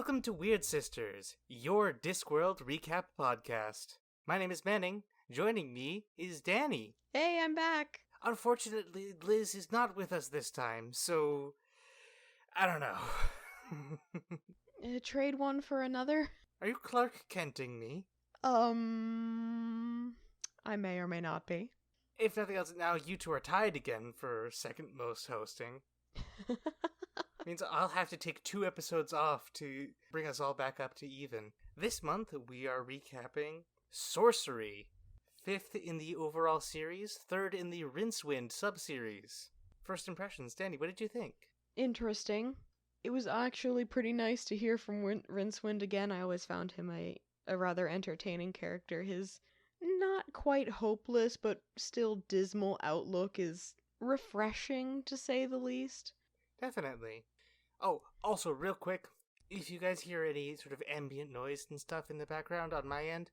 Welcome to Weird Sisters, your Discworld recap podcast. My name is Manning. Joining me is Dani. Hey, I'm back. Unfortunately, Liz is not with us this time, so I don't know. Trade one for another? Are you Clark Kenting me? I may or may not be. If nothing else, now you two are tied again for second most hosting. Means I'll have to take 2 episodes off to bring us all back up to even. This month, we are recapping Sourcery. 5th in the overall series, 3rd in the Rincewind sub-series. First impressions, Dani, what did you think? Interesting. It was actually pretty nice to hear from Rincewind again. I always found him a rather entertaining character. His not quite hopeless, but still dismal outlook is refreshing, to say the least. Definitely. Oh, also, real quick, if you guys hear any sort of ambient noise and stuff in the background on my end,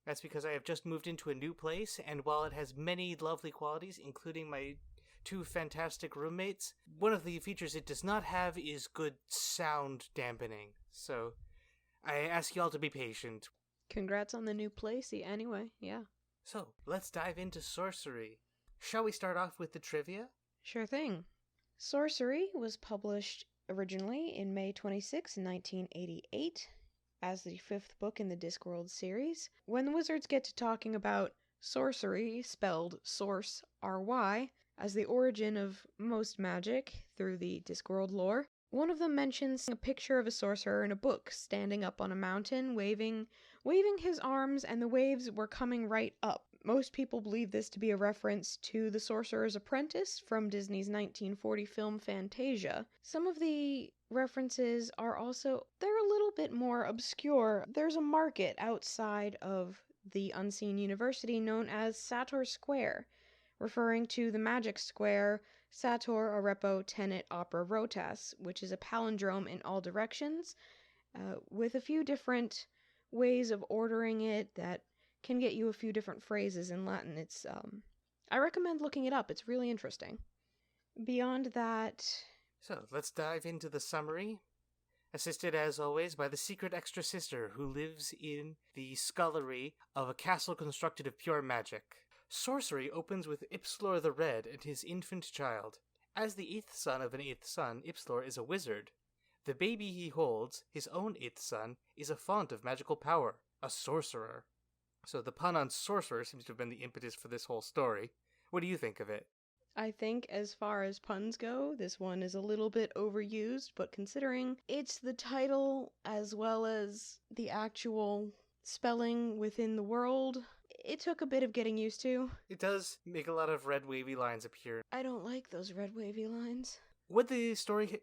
that's because I have just moved into a new place, and while it has many lovely qualities, including my 2 fantastic roommates, one of the features it does not have is good sound dampening. So, I ask y'all to be patient. Congrats on the new place, anyway, yeah. So, let's dive into Sourcery. Shall we start off with the trivia? Sure thing. Sourcery was published originally in May 26, 1988, as the 5th book in the Discworld series. When the wizards get to talking about sorcery, spelled source, R-Y, as the origin of most magic through the Discworld lore, one of them mentions a picture of a sorcerer in a book, standing up on a mountain, waving his arms, and the waves were coming right up. Most people believe this to be a reference to The Sorcerer's Apprentice from Disney's 1940 film Fantasia. Some of the references are also, they're a little bit more obscure. There's a market outside of the Unseen University known as Sator Square, referring to the magic square Sator Arepo Tenet Opera Rotas, which is a palindrome in all directions, with a few different ways of ordering it that can get you a few different phrases in Latin. It's, I recommend looking it up. It's really interesting. Beyond that... So, let's dive into the summary. Assisted, as always, by the secret extra sister who lives in the scullery of a castle constructed of pure magic. Sourcery opens with Ipslor the Red and his infant child. As the 8th son of an 8th son, Ipslor is a wizard. The baby he holds, his own 8th son, is a font of magical power, a sorcerer. So the pun on sorcerer seems to have been the impetus for this whole story. What do you think of it? I think as far as puns go, this one is a little bit overused, but considering it's the title as well as the actual spelling within the world, it took a bit of getting used to. It does make a lot of red wavy lines appear. I don't like those red wavy lines. Would the story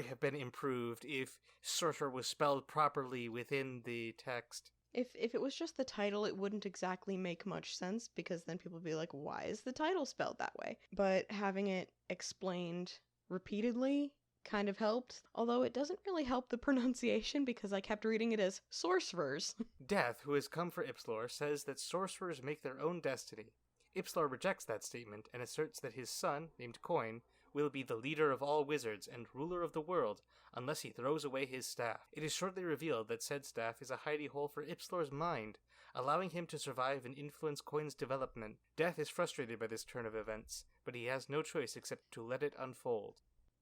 have been improved if sorcerer was spelled properly within the text? If it was just the title, it wouldn't exactly make much sense, because then people would be like, why is the title spelled that way? But having it explained repeatedly kind of helped, although it doesn't really help the pronunciation because I kept reading it as sorcerers. Death, who has come for Ipslor, says that sorcerers make their own destiny. Ipslor rejects that statement and asserts that his son, named Coin, will be the leader of all wizards and ruler of the world unless he throws away his staff. It is shortly revealed that said staff is a hidey hole for Ipslor's mind, allowing him to survive and influence Coin's development. Death is frustrated by this turn of events, but he has no choice except to let it unfold.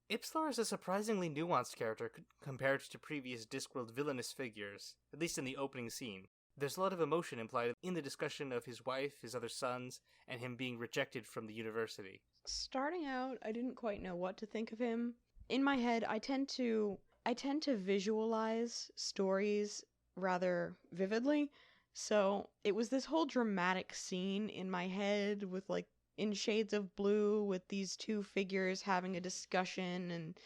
Ipslor is a surprisingly nuanced character compared to previous Discworld villainous figures, at least in the opening scene. There's a lot of emotion implied in the discussion of his wife, his other sons, and him being rejected from the university. Starting out, I didn't quite know what to think of him. In my head, I tend to visualize stories rather vividly, so it was this whole dramatic scene in my head with, like, in shades of blue with these 2 figures having a discussion and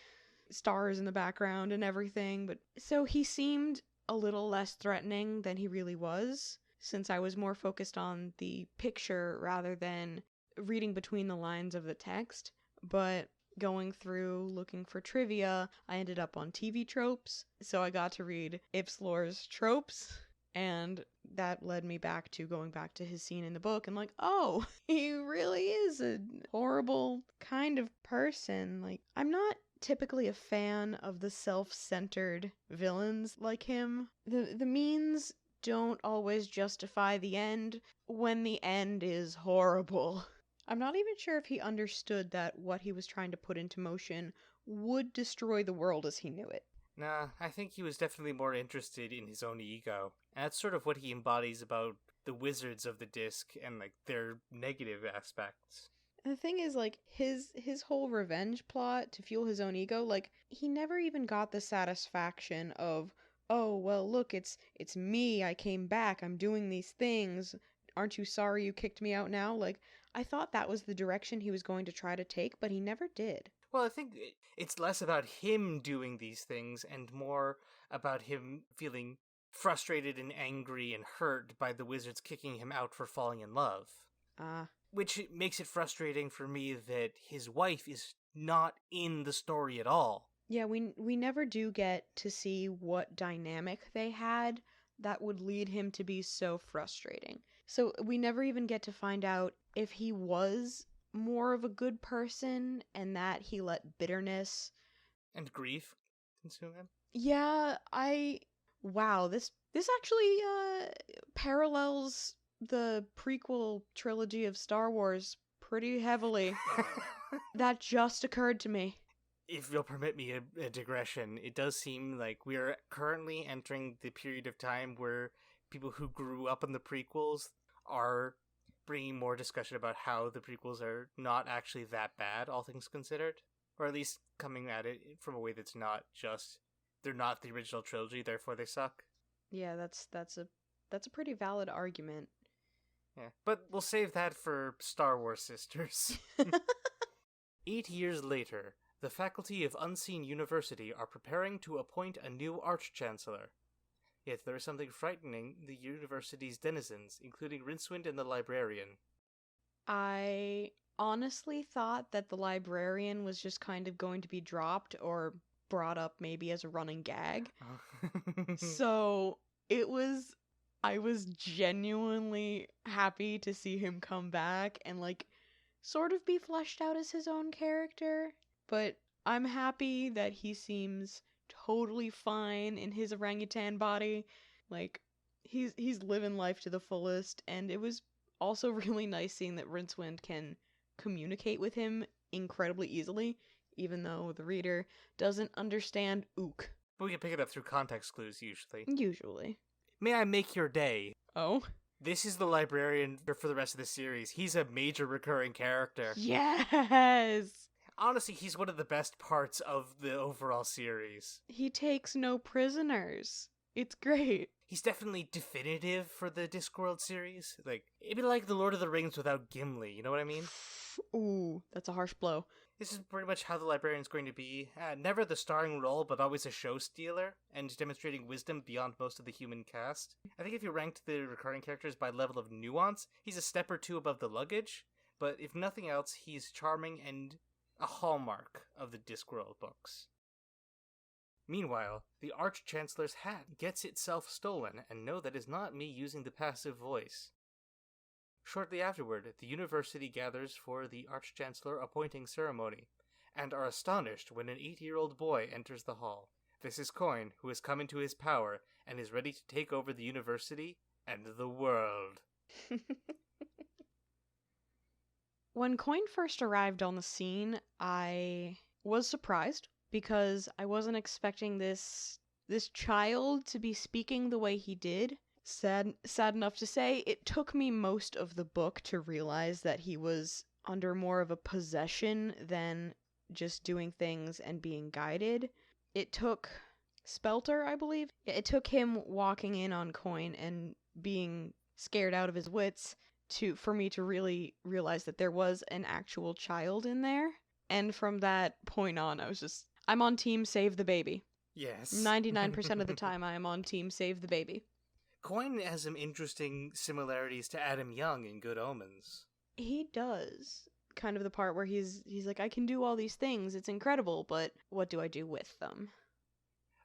stars in the background and everything, but so he seemed a little less threatening than he really was, since I was more focused on the picture rather than reading between the lines of the text. But going through looking for trivia, I ended up on TV tropes, so I got to read Ipslor's tropes, and that led me back to going back to his scene in the book and like, oh, he really is a horrible kind of person. Like, I'm not typically a fan of the self-centered villains like him. The means don't always justify the end when the end is horrible. I'm not even sure if he understood that what he was trying to put into motion would destroy the world as he knew it. Nah, I think he was definitely more interested in his own ego. And that's sort of what he embodies about the wizards of the disc and, like, their negative aspects. And the thing is, like, his whole revenge plot to fuel his own ego, like, he never even got the satisfaction of, oh, well, look, it's me, I came back, I'm doing these things, aren't you sorry you kicked me out now? Like, I thought that was the direction he was going to try to take, but he never did. Well, I think it's less about him doing these things and more about him feeling frustrated and angry and hurt by the wizards kicking him out for falling in love. Which makes it frustrating for me that his wife is not in the story at all. Yeah, we never do get to see what dynamic they had that would lead him to be so frustrating. So we never even get to find out if he was more of a good person and that he let bitterness and grief consume him. Yeah, wow, this actually parallels the prequel trilogy of Star Wars pretty heavily. That just occurred to me. If you'll permit me a digression, it does seem like we are currently entering the period of time where people who grew up in the prequels are bringing more discussion about how the prequels are not actually that bad, all things considered. Or at least coming at it from a way that's not just, they're not the original trilogy, therefore they suck. Yeah, that's a pretty valid argument. Yeah, but we'll save that for Star Wars Sisters. 8 years later, the faculty of Unseen University are preparing to appoint a new Arch-Chancellor. Yet there is something frightening the university's denizens, including Rincewind and the librarian. I honestly thought that the librarian was just kind of going to be dropped or brought up maybe as a running gag. So I was genuinely happy to see him come back and, like, sort of be fleshed out as his own character. But I'm happy that he seems totally fine in his orangutan body. Like, he's living life to the fullest, and it was also really nice seeing that Rincewind can communicate with him incredibly easily, even though the reader doesn't understand ook. But we can pick it up through context clues, usually. Usually. May I make your day? Oh? This is the librarian for the rest of the series. He's a major recurring character. Yes! Honestly, he's one of the best parts of the overall series. He takes no prisoners. It's great. He's definitely definitive for the Discworld series. Like, it'd be like the Lord of the Rings without Gimli, you know what I mean? Ooh, that's a harsh blow. This is pretty much how the librarian's going to be. Never the starring role, but always a show stealer, and demonstrating wisdom beyond most of the human cast. I think if you ranked the recurring characters by level of nuance, he's a step or two above the luggage, but if nothing else, he's charming and a hallmark of the Discworld books. Meanwhile, the Arch-Chancellor's hat gets itself stolen, and no, that is not me using the passive voice. Shortly afterward, the university gathers for the Arch-Chancellor appointing ceremony, and are astonished when an 8-year-old boy enters the hall. This is Coin, who has come into his power, and is ready to take over the university and the world. When Coin first arrived on the scene, I was surprised, because I wasn't expecting this child to be speaking the way he did. Sad enough to say, it took me most of the book to realize that he was under more of a possession than just doing things and being guided. It took Spelter, I believe. It took him walking in on Coin and being scared out of his wits for me to really realize that there was an actual child in there. And from that point on, I'm on team save the baby. Yes. 99% of the time I am on team save the baby. Coin has some interesting similarities to Adam Young in Good Omens. He does. Kind of the part where he's like, I can do all these things, it's incredible, but what do I do with them?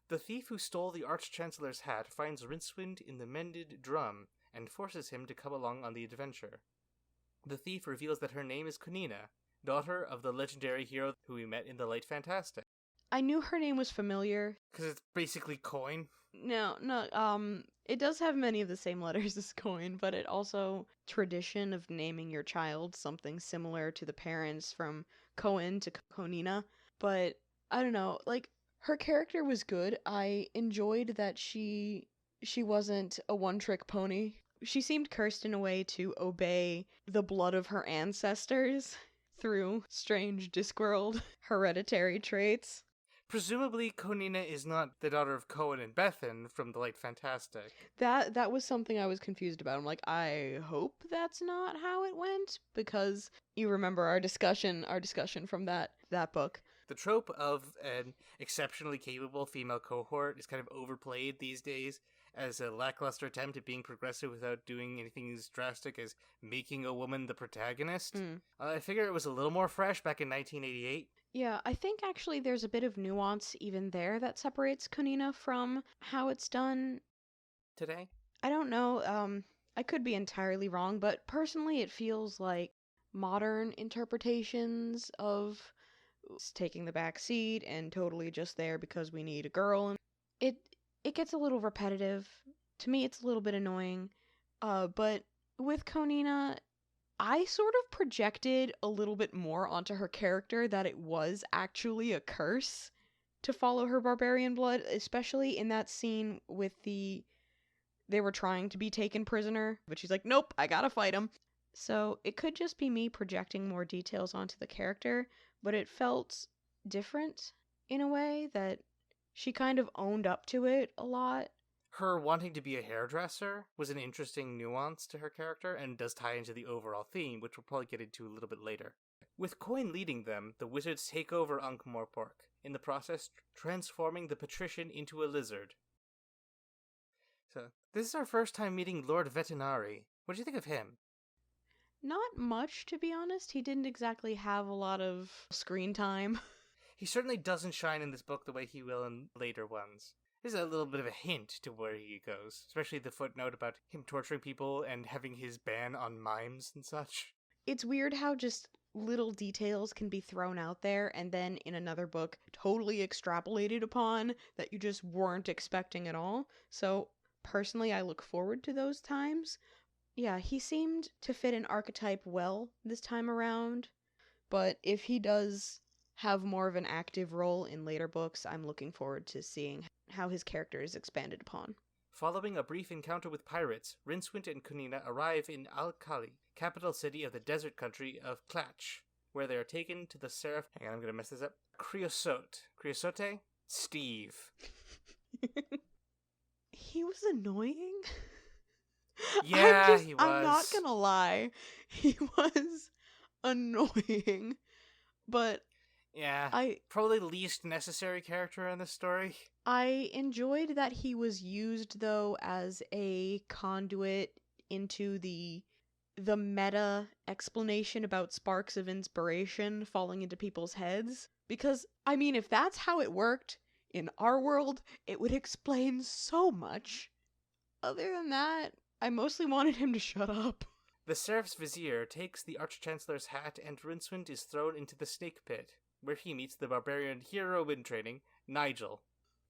The thief who stole the Arch-Chancellor's hat finds Rincewind in the mended drum and forces him to come along on the adventure. The thief reveals that her name is Kunina, daughter of the legendary hero who we met in The Late Fantastic. I knew her name was familiar. Because it's basically coin. No, it does have many of the same letters as coin, but it also tradition of naming your child something similar to the parents from Cohen to Konina. But I don't know, like her character was good. I enjoyed that she wasn't a one-trick pony. She seemed cursed in a way to obey the blood of her ancestors through strange Discworld hereditary traits. Presumably, Konina is not the daughter of Cohen and Bethan from The Light Fantastic. That was something I was confused about. I'm like, I hope that's not how it went, because you remember our discussion from that book. The trope of an exceptionally capable female cohort is kind of overplayed these days as a lackluster attempt at being progressive without doing anything as drastic as making a woman the protagonist. I figure it was a little more fresh back in 1988. Yeah, I think actually there's a bit of nuance even there that separates Konina from how it's done today. I don't know, I could be entirely wrong, but personally it feels like modern interpretations of taking the back seat and totally just there because we need a girl. And it gets a little repetitive. To me, it's a little bit annoying. But with Konina, I sort of projected a little bit more onto her character that it was actually a curse to follow her barbarian blood, especially in that scene with they were trying to be taken prisoner, but she's like, nope, I gotta fight him. So it could just be me projecting more details onto the character, but it felt different in a way that she kind of owned up to it a lot. Her wanting to be a hairdresser was an interesting nuance to her character and does tie into the overall theme, which we'll probably get into a little bit later. With Coin leading them, the wizards take over Ankh-Morpork, in the process transforming the patrician into a lizard. So, this is our first time meeting Lord Vetinari. What do you think of him? Not much, to be honest. He didn't exactly have a lot of screen time. He certainly doesn't shine in this book the way he will in later ones. There's a little bit of a hint to where he goes, especially the footnote about him torturing people and having his ban on mimes and such. It's weird how just little details can be thrown out there and then in another book totally extrapolated upon that you just weren't expecting at all. So, personally, I look forward to those times. Yeah, he seemed to fit an archetype well this time around, but if he does have more of an active role in later books, I'm looking forward to seeing how his character is expanded upon. Following a brief encounter with pirates, Rincewind and Kunina arrive in Al-Khali, capital city of the desert country of Klatch, where they are taken to the Seraph... Hang on, I'm gonna mess this up. Creosote? Steve. He was annoying. Yeah, he was. I'm not gonna lie. He was annoying. But yeah, probably the least necessary character in this story. I enjoyed that he was used, though, as a conduit into the meta explanation about sparks of inspiration falling into people's heads. Because, I mean, if that's how it worked in our world, it would explain so much. Other than that, I mostly wanted him to shut up. The Seraph's Vizier takes the Arch-Chancellor's hat and Rincewind is thrown into the Snake Pit, where he meets the barbarian hero in training, Nigel.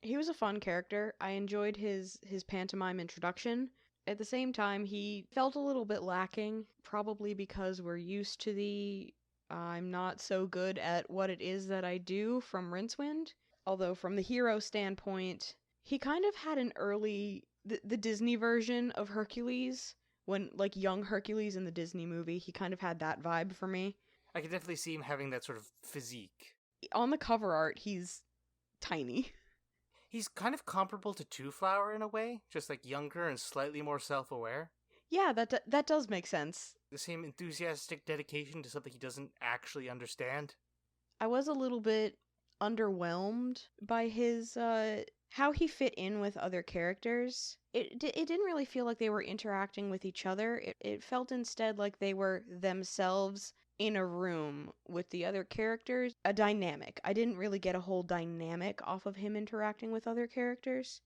He was a fun character. I enjoyed his pantomime introduction. At the same time, he felt a little bit lacking, probably because we're used to the I'm not so good at what it is that I do from Rincewind. Although from the hero standpoint, he kind of had an early... The Disney version of Hercules, when, like, young Hercules in the Disney movie, he kind of had that vibe for me. I could definitely see him having that sort of physique. On the cover art, he's tiny. He's kind of comparable to Two Flower in a way, just like younger and slightly more self-aware. Yeah, that does make sense. The same enthusiastic dedication to something he doesn't actually understand. I was a little bit underwhelmed by his how he fit in with other characters. It didn't really feel like they were interacting with each other. It felt instead like they were themselves in a room with the other characters. A dynamic. I didn't really get a whole dynamic off of him interacting with other characters.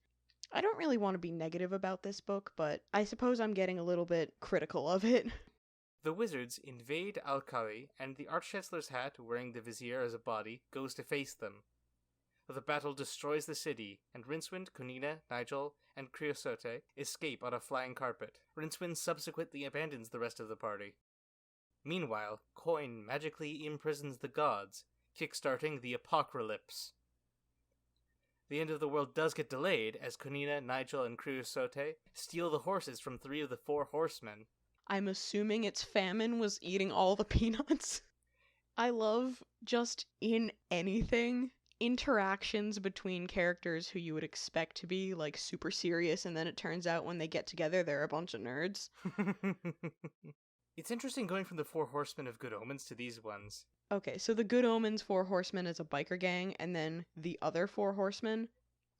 I don't really want to be negative about this book, but I suppose I'm getting a little bit critical of it. The wizards invade Al-Khali, and the Arch-Chancellor's hat, wearing the Vizier as a body, goes to face them. The battle destroys the city, and Rincewind, Kunina, Nigel, and Creosote escape on a flying carpet. Rincewind subsequently abandons the rest of the party. Meanwhile, Coin magically imprisons the gods, kickstarting the apocalypse. The end of the world does get delayed, as Kunina, Nigel, and Creosote steal the horses from 3 of the 4 horsemen. I'm assuming its famine was eating all the peanuts. I love, just in anything, interactions between characters who you would expect to be, like, super serious, and then it turns out when they get together, they're a bunch of nerds. It's interesting going from the 4 horsemen of Good Omens to these ones. Okay, so the Good Omens 4 horsemen is a biker gang, and then the other 4 horsemen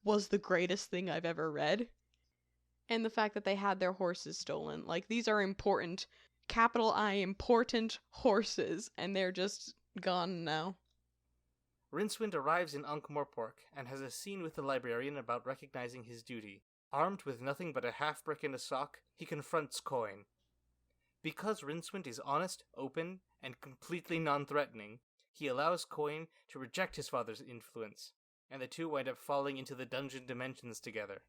was the greatest thing I've ever read. And the fact that they had their horses stolen. Like, these are important, capital I, important horses, and they're just gone now. Rincewind arrives in Ankh-Morpork and has a scene with the librarian about recognizing his duty. Armed with nothing but a half-brick and a sock, he confronts Coin. Because Rincewind is honest, open, and completely non-threatening, he allows Coin to reject his father's influence, and the two wind up falling into the dungeon dimensions together.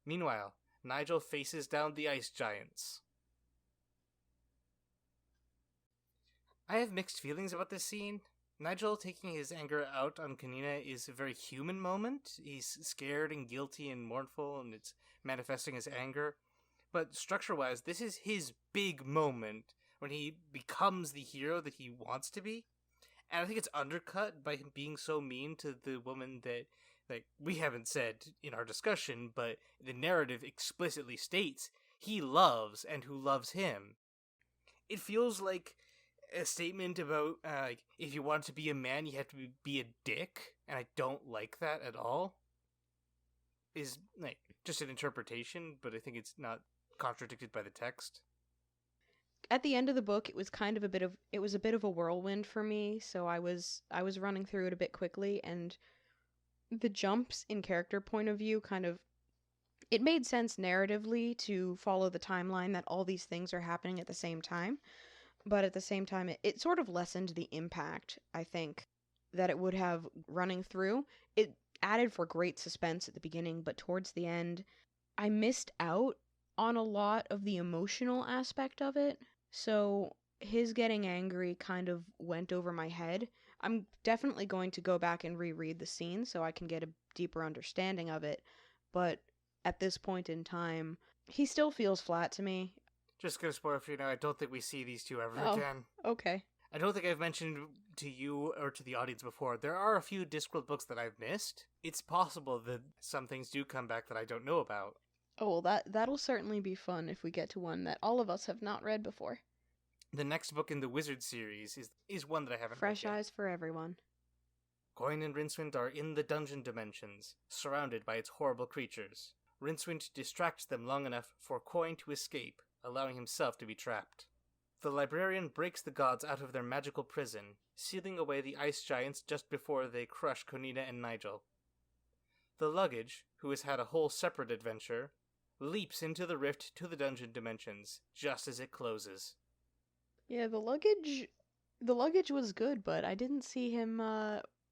Meanwhile, Nigel faces down the ice giants. I have mixed feelings about this scene. Nigel taking his anger out on Kunina is a very human moment. He's scared and guilty and mournful, and it's manifesting his anger. But structure-wise, this is his big moment when he becomes the hero that he wants to be. And I think it's undercut by him being so mean to the woman that, like, we haven't said in our discussion, but the narrative explicitly states he loves and who loves him. It feels like a statement about, if you want to be a man, you have to be a dick, and I don't like that at all. Is, like, just an interpretation, but I think it's not contradicted by the text. At the end of the book, it was a bit of a whirlwind for me, so I was running through it a bit quickly, and the jumps in character point of view it made sense narratively to follow the timeline that all these things are happening at the same time, but at the same time, it sort of lessened the impact, I think, that it would have running through. It added for great suspense at the beginning, but towards the end, I missed out on a lot of the emotional aspect of it, so his getting angry kind of went over my head. I'm definitely going to go back and reread the scene so I can get a deeper understanding of it, but at this point in time, he still feels flat to me. Just gonna spoil for you now, I don't think we see these two ever again. Okay. I don't think I've mentioned to you or to the audience before, there are a few Discworld books that I've missed. It's possible that some things do come back that I don't know about. Oh, well, that'll certainly be fun if we get to one that all of us have not read before. The next book in the Wizard series is one that I haven't read Fresh yet. eyes for everyone. Coin and Rincewind are in the dungeon dimensions, surrounded by its horrible creatures. Rincewind distracts them long enough for Coin to escape, allowing himself to be trapped. The librarian breaks the gods out of their magical prison, sealing away the ice giants just before they crush Kunina and Nigel. The luggage, who has had a whole separate adventure, leaps into the rift to the dungeon dimensions, just as it closes. Yeah, the luggage was good, but I didn't see him,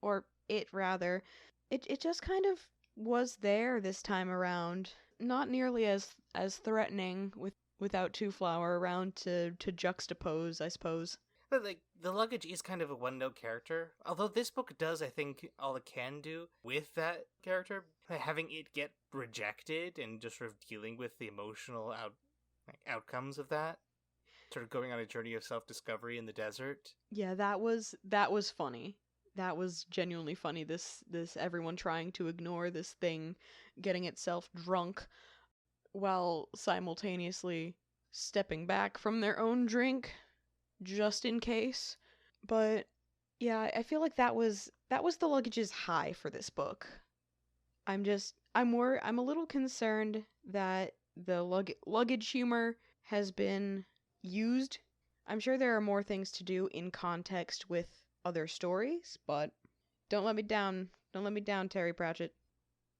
or it rather. It just kind of was there this time around. Not nearly as threatening without Two Flower around to juxtapose, I suppose. But, like, the luggage is kind of a one-note character. Although this book does, I think, all it can do with that character. Having it get rejected and just sort of dealing with the emotional outcomes of that. Sort of going on a journey of self-discovery in the desert. Yeah, that was funny. That was genuinely funny. This everyone trying to ignore this thing, getting itself drunk, while simultaneously stepping back from their own drink, just in case. But yeah, I feel like that was the luggage's high for this book. I'm a little concerned that the luggage humor has been used. I'm sure there are more things to do in context with other stories, but don't let me down, Terry Pratchett.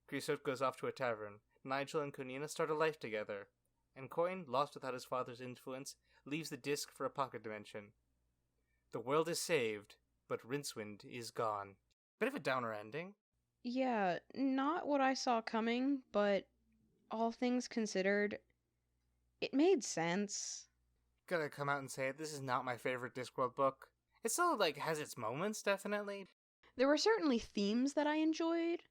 Creosote goes off to a tavern. Nigel and Kunina start a life together, and Coin, lost without his father's influence, leaves the disc for a pocket dimension. The world is saved, but Rincewind is gone. Bit of a downer ending. Yeah, not what I saw coming, but all things considered, it made sense. Gotta come out and say it, this is not my favorite Discworld book. It still, has its moments, definitely. There were certainly themes that I enjoyed,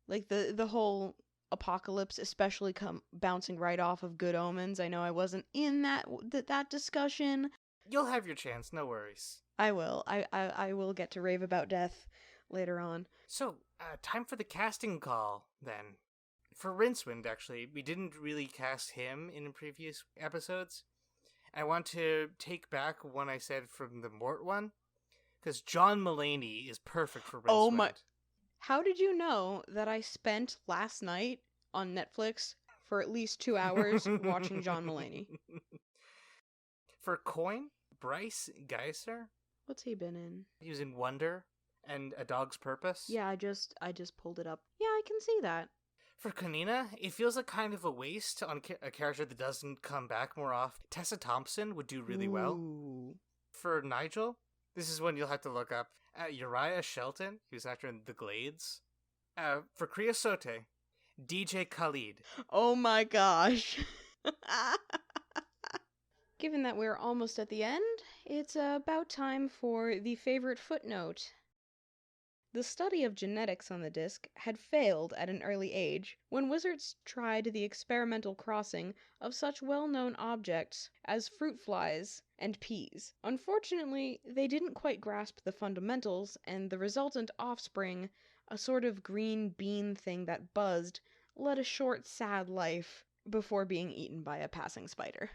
like the whole apocalypse, especially bouncing right off of Good Omens. I know I wasn't in that discussion. You'll have your chance, no worries. I will. I will get to rave about death later on. So, time for the casting call, then. For Rincewind, actually, we didn't really cast him in previous episodes. I want to take back one I said from the Mort one, because John Mulaney is perfect for Rincewind. Oh my... How did you know that I spent last night on Netflix for at least 2 hours watching John Mulaney? For Coin, Bryce Geiser. What's he been in? He was in Wonder and A Dog's Purpose. Yeah, I just pulled it up. Yeah, I can see that. For Kanina, it feels like kind of a waste on a character that doesn't come back more often. Tessa Thompson would do really well. For Nigel, this is one you'll have to look up. Uriah Shelton, he was an actor in The Glades. For Creosote, DJ Khalid. Oh my gosh. Given that we're almost at the end, it's about time for the favorite footnote. The study of genetics on the disc had failed at an early age when wizards tried the experimental crossing of such well-known objects as fruit flies and peas. Unfortunately, they didn't quite grasp the fundamentals, and the resultant offspring, a sort of green bean thing that buzzed, led a short, sad life before being eaten by a passing spider.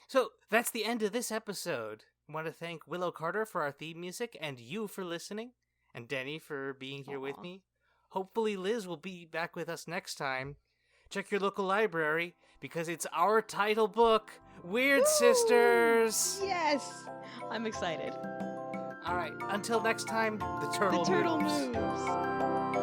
So, that's the end of this episode. I want to thank Willow Carter for our theme music, and you for listening. And Dani for being here with me. Hopefully Liz will be back with us next time. Check your local library, because it's our title book, Weird Woo! Sisters! Yes! I'm excited. Alright, until next time, the turtle moves.